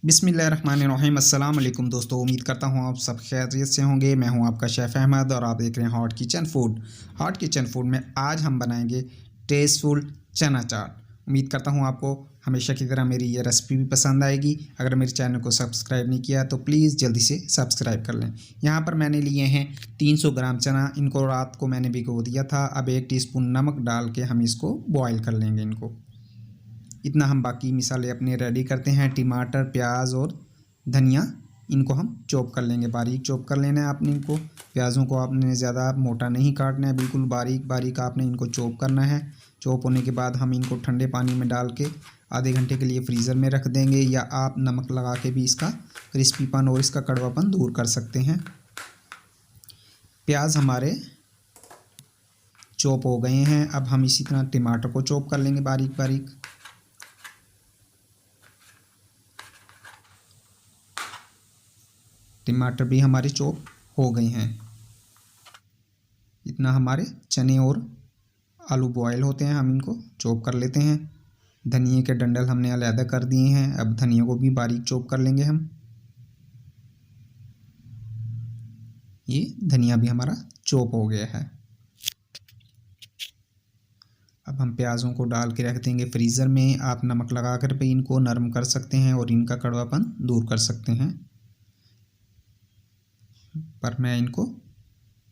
बिस्मिल्लाहिर्रहमानिर्रहीम। अस्सलाम वालेकुम दोस्तों, उम्मीद करता हूँ आप सब खैरियत से होंगे। मैं हूँ आपका शेफ़ अहमद और आप देख रहे हैं hot kitchen food. Hot kitchen food में आज हम बनाएंगे टेस्टफुल चना चाट। उम्मीद करता हूँ आपको हमेशा की तरह मेरी ये रेसिपी भी पसंद आएगी। अगर मेरे चैनल को सब्सक्राइब नहीं किया तो प्लीज़ जल्दी से सब्सक्राइब कर लें। यहाँ पर मैंने लिए हैं 300 ग्राम चना। इनको रात को मैंने भिगो दिया था। अब 1 टीस्पून नमक डाल के हम इसको बॉयल कर लेंगे। इनको इतना हम बाकी मिसाले अपने रेडी करते हैं। टमाटर, प्याज और धनिया, इनको हम चॉप कर लेंगे। बारीक चॉप कर लेना है आपने इनको। प्याज़ों को आपने ज़्यादा मोटा नहीं काटना है, बिल्कुल बारीक बारीक आपने इनको चॉप करना है। चॉप होने के बाद हम इनको ठंडे पानी में डाल के आधे घंटे के लिए फ्रीज़र में रख देंगे, या आप नमक लगा के भी इसका क्रिस्पीपन और इसका कड़वापन दूर कर सकते हैं। प्याज हमारे चॉप हो गए हैं। अब हम इसी तरह टमाटर को चॉप कर लेंगे बारीक बारीक। टमाटर भी हमारे चॉप हो गए हैं। इतना हमारे चने और आलू बॉयल होते हैं, हम इनको चॉप कर लेते हैं। धनिए के डंडल हमने अलग कर दिए हैं। अब धनिया को भी बारीक चॉप कर लेंगे हम। ये धनिया भी हमारा चॉप हो गया है। अब हम प्याज़ों को डाल के रख देंगे फ्रीज़र में। आप नमक लगा कर भी इनको नरम कर सकते हैं और इनका कड़वापन दूर कर सकते हैं। पर मैं इनको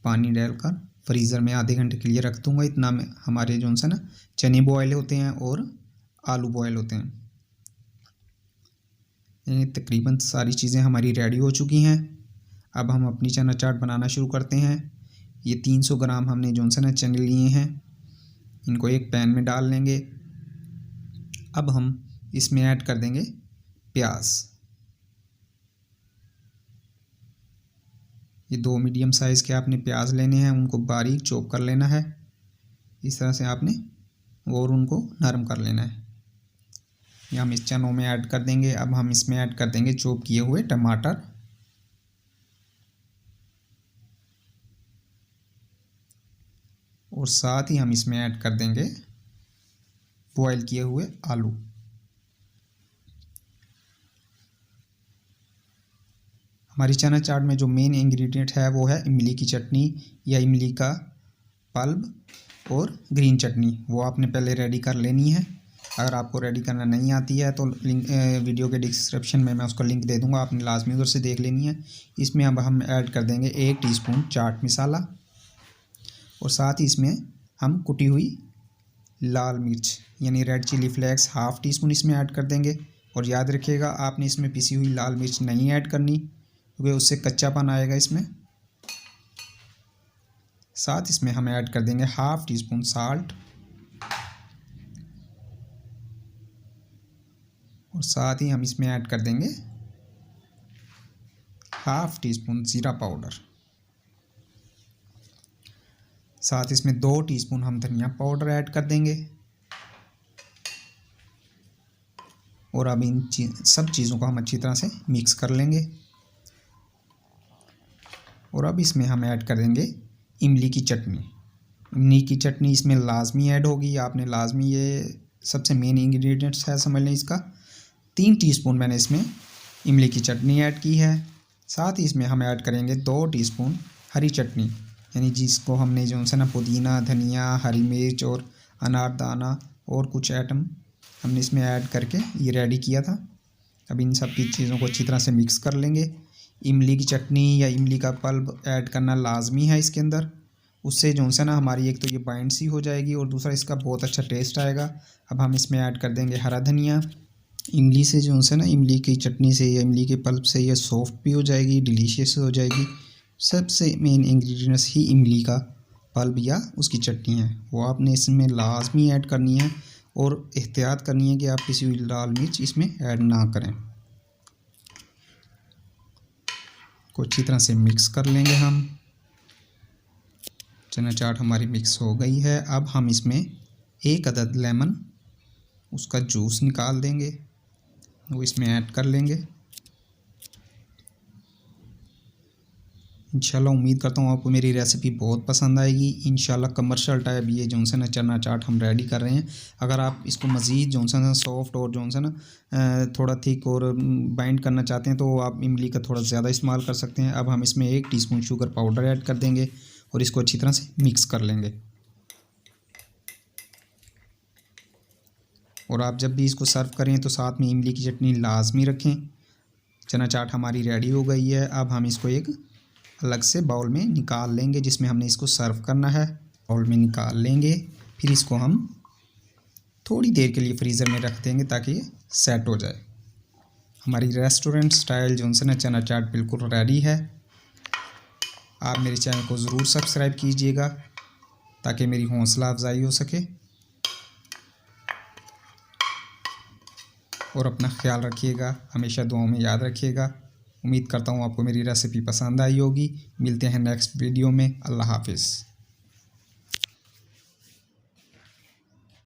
पानी डालकर फ्रीज़र में आधे घंटे के लिए रख दूँगा। इतना में हमारे जो है ना चने बॉयल होते हैं और आलू बॉयल होते हैं। ये तकरीबन सारी चीज़ें हमारी रेडी हो चुकी हैं। अब हम अपनी चना चाट बनाना शुरू करते हैं। ये 300 ग्राम हमने जो है ना चने लिए हैं, इनको एक पैन में डाल लेंगे। अब हम इसमें ऐड कर देंगे प्याज। ये 2 मीडियम साइज़ के आपने प्याज लेने हैं, उनको बारीक चॉप कर लेना है इस तरह से आपने, और उनको नरम कर लेना है। ये हम इस चनों में ऐड कर देंगे। अब हम इसमें ऐड कर देंगे चॉप किए हुए टमाटर और साथ ही हम इसमें ऐड कर देंगे बॉयल किए हुए आलू। हमारी चना चाट में जो मेन इंग्रेडिएंट है वो है इमली की चटनी या इमली का पल्प और ग्रीन चटनी। वो आपने पहले रेडी कर लेनी है। अगर आपको रेडी करना नहीं आती है तो लिंक वीडियो के डिस्क्रिप्शन में मैं उसका लिंक दे दूंगा, आपने लाजमी उधर से देख लेनी है। इसमें अब हम ऐड कर देंगे 1 टीस्पून चाट मसाला और साथ ही इसमें हम कुटी हुई लाल मिर्च यानी red chilli flakes half teaspoon इसमें ऐड कर देंगे। और याद रखिएगा आपने इसमें पिसी हुई लाल मिर्च नहीं ऐड करनी, क्योंकि उससे कच्चापन आएगा इसमें। साथ इसमें हम ऐड कर देंगे हाफ़ टी-स्पून साल्ट और साथ ही हम इसमें ऐड कर देंगे हाफ़ टी-स्पून ज़ीरा पाउडर। साथ इसमें 2 टीस्पून हम धनिया पाउडर ऐड कर देंगे। और अब इन सब चीज़ों को हम अच्छी तरह से मिक्स कर लेंगे। और अब इसमें हम ऐड कर देंगे इमली की चटनी। इमली की चटनी इसमें लाजमी ऐड होगी, आपने लाजमी, ये सबसे मेन इंग्रेडिएंट्स है समझ लें इसका। 3 टीस्पून मैंने इसमें इमली की चटनी ऐड की है। साथ ही इसमें हम ऐड करेंगे 2 टीस्पून हरी चटनी, यानी जिसको हमने जो है ना पुदीना, धनिया, हरी मिर्च और अनारदाना और कुछ आइटम हमने इसमें ऐड करके ये रेडी किया था। अब इन सब की चीज़ों को अच्छी तरह से मिक्स कर लेंगे। इमली की चटनी या इमली का पल्प ऐड करना लाजमी है इसके अंदर। उससे जो है ना हमारी एक तो ये बाइंड सी हो जाएगी और दूसरा इसका बहुत अच्छा टेस्ट आएगा। अब हम इसमें ऐड कर देंगे हरा धनिया। इमली से जो है ना, इमली की चटनी से या इमली के पल्प से ये सॉफ्ट भी हो जाएगी, डिलीशियस हो जाएगी। सबसे मेन इंग्रेडिएंट्स ही इमली का पल्प या उसकी चटनी है, वो आपने इसमें लाजमी ऐड करनी है। और एहतियात करनी है कि आप किसी भी लाल मिर्च इसमें ऐड ना करें। को अच्छी तरह से मिक्स कर लेंगे हम। चना चाट हमारी मिक्स हो गई है। अब हम इसमें 1 अदद लेमन, उसका जूस निकाल देंगे, वो इसमें ऐड कर लेंगे। इंशाल्लाह उम्मीद करता हूँ आपको मेरी रेसिपी बहुत पसंद आएगी। इंशाल्लाह कमर्शियल टाइप ये जो है ना चना चाट हम रेडी कर रहे हैं। अगर आप इसको मज़ीद जो है ना सॉफ्ट और जो है ना थोड़ा थिक और बाइंड करना चाहते हैं तो आप इमली का थोड़ा ज़्यादा इस्तेमाल कर सकते हैं। अब हम इसमें 1 टीस्पून शुगर पाउडर ऐड कर देंगे और इसको अच्छी तरह से मिक्स कर लेंगे। और आप जब भी इसको सर्व करें तो साथ में इमली की चटनी लाजमी रखें। चना चाट हमारी रेडी हो गई है। अब हम इसको एक अलग से बाउल में निकाल लेंगे जिसमें हमने इसको सर्व करना है। बाउल में निकाल लेंगे, फिर इसको हम थोड़ी देर के लिए फ्रीज़र में रख देंगे ताकि ये सेट हो जाए। हमारी रेस्टोरेंट स्टाइल जो है ना चना चाट बिल्कुल रेडी है। आप मेरे चैनल को ज़रूर सब्सक्राइब कीजिएगा ताकि मेरी हौसला अफजाई हो सके। और अपना ख्याल रखिएगा, हमेशा दुआओं में याद रखिएगा। उम्मीद करता हूँ आपको मेरी रेसिपी पसंद आई होगी। मिलते हैं नेक्स्ट वीडियो में। अल्लाह हाफिज़।